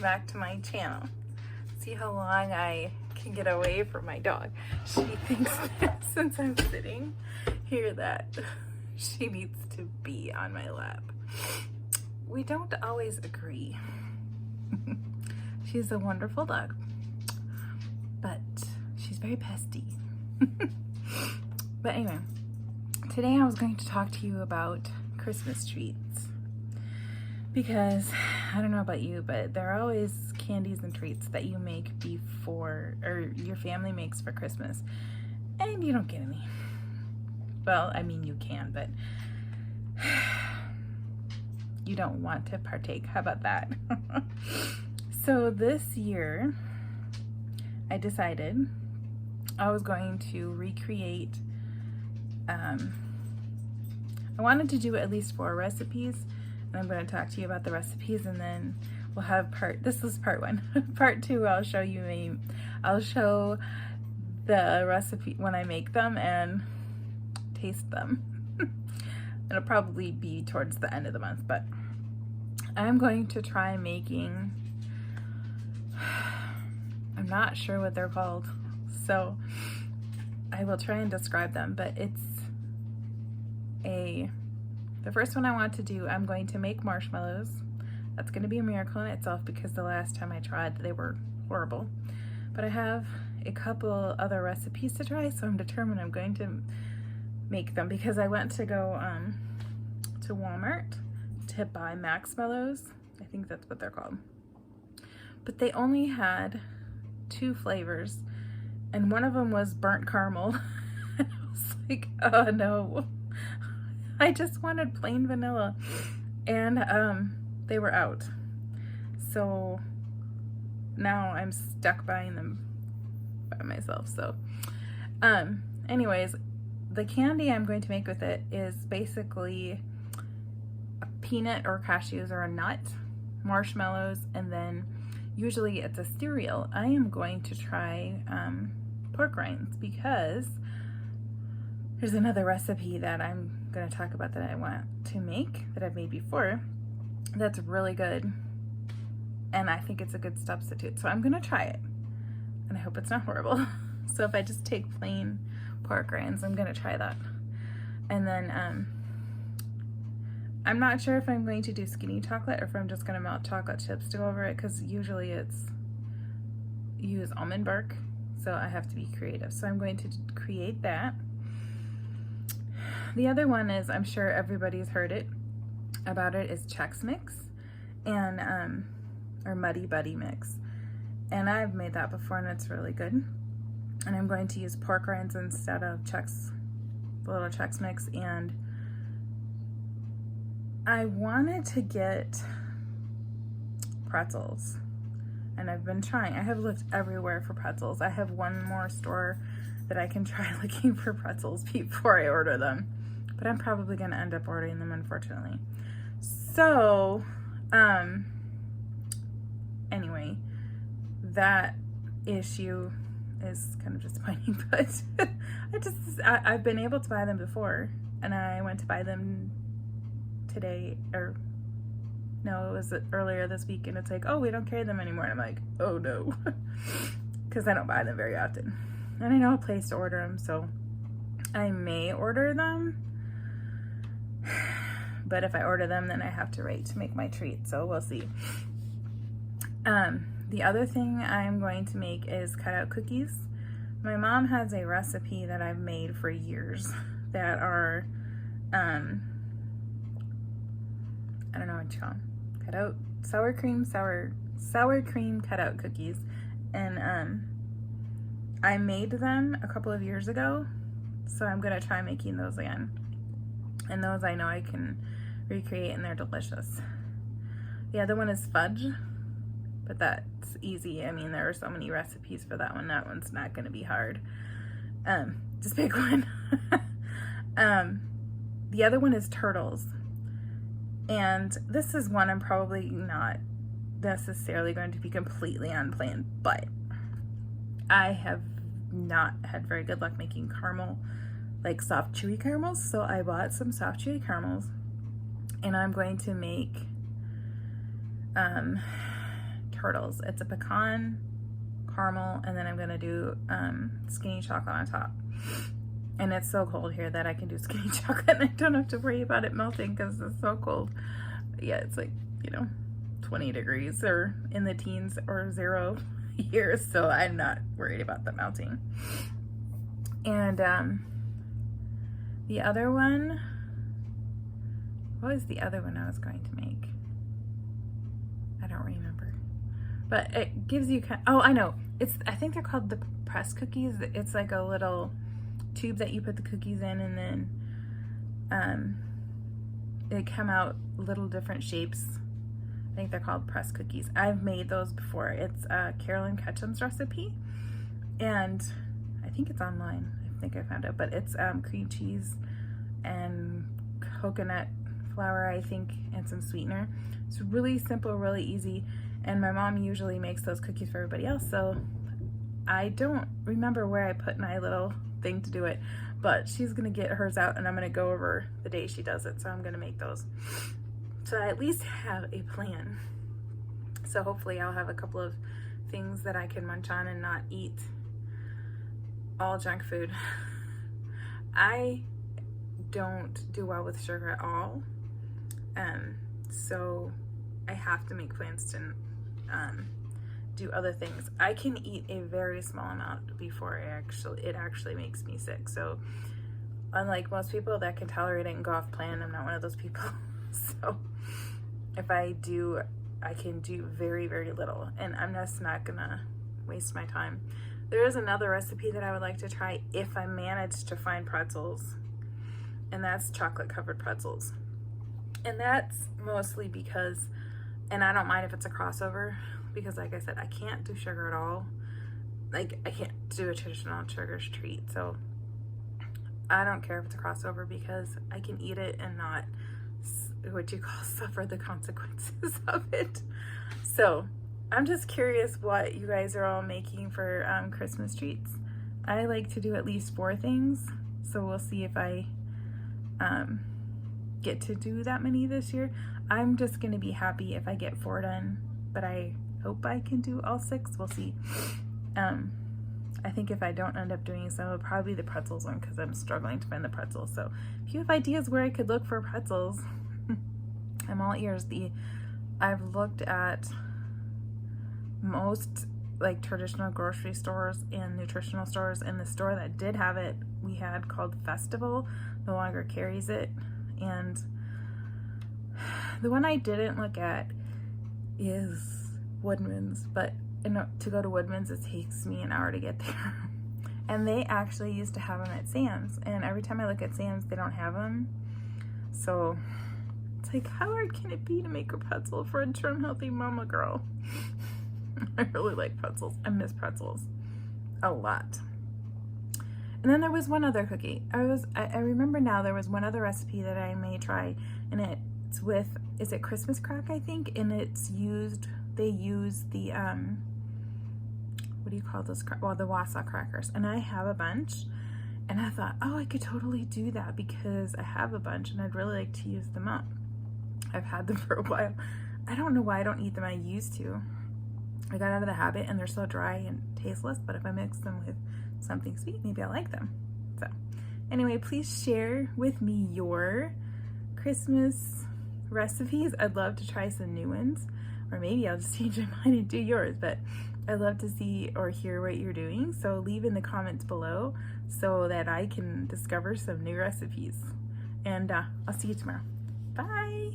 back to my channel. See how long I can get away from my dog. She thinks that since I'm sitting here that she needs to be on my lap. We don't always agree. She's a wonderful dog, but she's very pesty. But anyway, today I was going to talk to you about Christmas treats, because I don't know about you, but there are always candies and treats that you make before, or your family makes for Christmas, and you don't get any. Well, I mean, you can, but you don't want to partake. How about that? So this year, I decided I was going to recreate, I wanted to do at least 4 recipes, and I'm going to talk to you about the recipes, and then we'll have this is part 1. Part 2, I'll show the recipe when I make them and taste them. It'll probably be towards the end of the month, but I'm going to try making, I'm not sure what they're called, so I will try and describe them, but it's the first one I want to do, I'm going to make marshmallows. That's going to be a miracle in itself, because the last time I tried, they were horrible. But I have a couple other recipes to try, so I'm determined I'm going to make them, because I went to go to Walmart to buy Maxmellows. I think that's what they're called. But they only had 2 flavors, and one of them was burnt caramel. And I was like, oh no. I just wanted plain vanilla, and they were out. So now I'm stuck buying them by myself. So anyways, the candy I'm going to make with it is basically a peanut or cashews or a nut, marshmallows, and then usually it's a cereal. I am going to try pork rinds, because there's another recipe that I'm going to talk about that I want to make, that I've made before, that's really good, and I think it's a good substitute. So I'm going to try it, and I hope it's not horrible. So if I just take plain pork rinds, I'm going to try that. And then I'm not sure if I'm going to do skinny chocolate or if I'm just going to melt chocolate chips to go over it, because usually it's use almond bark, so I have to be creative. So I'm going to create that. The other one is, I'm sure everybody's heard about it, is Chex Mix, and or Muddy Buddy Mix, and I've made that before, and it's really good. And I'm going to use pork rinds instead of Chex, the little Chex Mix. And I wanted to get pretzels, and I've been trying. I have looked everywhere for pretzels. I have one more store that I can try looking for pretzels before I order them, but I'm probably going to end up ordering them, unfortunately. So anyway, that issue is kind of disappointing, but I've been able to buy them before, and I went to buy them today, or no, it was earlier this week, and it's like, oh, we don't carry them anymore, and I'm like, oh no, because I don't buy them very often, and I know a place to order them, so I may order them, but if I order them, then I have to wait to make my treat, so we'll see. The other thing I'm going to make is cutout cookies. My mom has a recipe that I've made for years that are, I don't know what you call them, sour cream cutout cookies, and I made them a couple of years ago, so I'm gonna try making those again, and those I know I can recreate, and they're delicious. The other one is fudge, but that's easy. I mean, there are so many recipes for that one. That one's not going to be hard. Just pick one. The other one is turtles. And this is one I'm probably not necessarily going to be completely unplanned, but I have not had very good luck making caramel, like soft chewy caramels. So I bought some soft chewy caramels, and I'm going to make turtles. It's a pecan, caramel, and then I'm gonna do skinny chocolate on top. And it's so cold here that I can do skinny chocolate and I don't have to worry about it melting because it's so cold. Yeah, it's like, you know, 20 degrees or in the teens or 0 here, so I'm not worried about the melting. And the other one, what was the other one I was going to make? I don't remember. But it gives you kind of, oh, I know. I think they're called the press cookies. It's like a little tube that you put the cookies in, and then they come out little different shapes. I think they're called press cookies. I've made those before. It's Carolyn Ketchum's recipe, and I think it's online. I think I found it, but it's cream cheese and coconut flour, I think, and some sweetener. It's really simple, really easy, and my mom usually makes those cookies for everybody else, so I don't remember where I put my little thing to do it, but she's gonna get hers out and I'm gonna go over the day she does it, so I'm gonna make those. So I at least have a plan. So hopefully I'll have a couple of things that I can munch on and not eat all junk food. I don't do well with sugar at all, so I have to make plans to do other things. I can eat a very small amount before it actually makes me sick. So unlike most people that can tolerate it and go off plan, I'm not one of those people. So if I do, I can do very, very little, and I'm just not gonna waste my time. There is another recipe that I would like to try if I manage to find pretzels, and that's chocolate covered pretzels. And that's mostly because, and I don't mind if it's a crossover, because like I said, I can't do sugar at all. Like, I can't do a traditional sugar treat, so I don't care if it's a crossover because I can eat it and not, what you call, suffer the consequences of it. So I'm just curious what you guys are all making for Christmas treats. I like to do at least 4 things, so we'll see if I get to do that many this year. I'm just gonna be happy if I get 4 done, but I hope I can do all 6. We'll see. I think if I don't end up doing so, it'll probably be the pretzels one because I'm struggling to find the pretzels. So if you have ideas where I could look for pretzels, I'm all ears. I've looked at most like traditional grocery stores and nutritional stores, and the store that did have it we had called Festival no longer carries it, and the one I didn't look at is Woodman's, but to go to Woodman's it takes me an hour to get there. And they actually used to have them at Sam's, and every time I look at Sam's they don't have them. So it's like, how hard can it be to make a pretzel for a trim healthy mama girl? I really like pretzels. I miss pretzels a lot. And then there was one other cookie. I remember now there was one other recipe that I may try, and it's with, is it Christmas crack, I think? And they use the what do you call those? Well, the Wausau crackers. And I have a bunch, and I thought, oh, I could totally do that because I have a bunch and I'd really like to use them up. I've had them for a while. I don't know why I don't eat them. I used to. I got out of the habit, and they're so dry and tasteless, but if I mix them with something sweet, maybe I'll like them. So anyway, please share with me your Christmas recipes. I'd love to try some new ones, or maybe I'll just change my mind and do yours, but I'd love to see or hear what you're doing. So leave in the comments below so that I can discover some new recipes. And I'll see you tomorrow. Bye.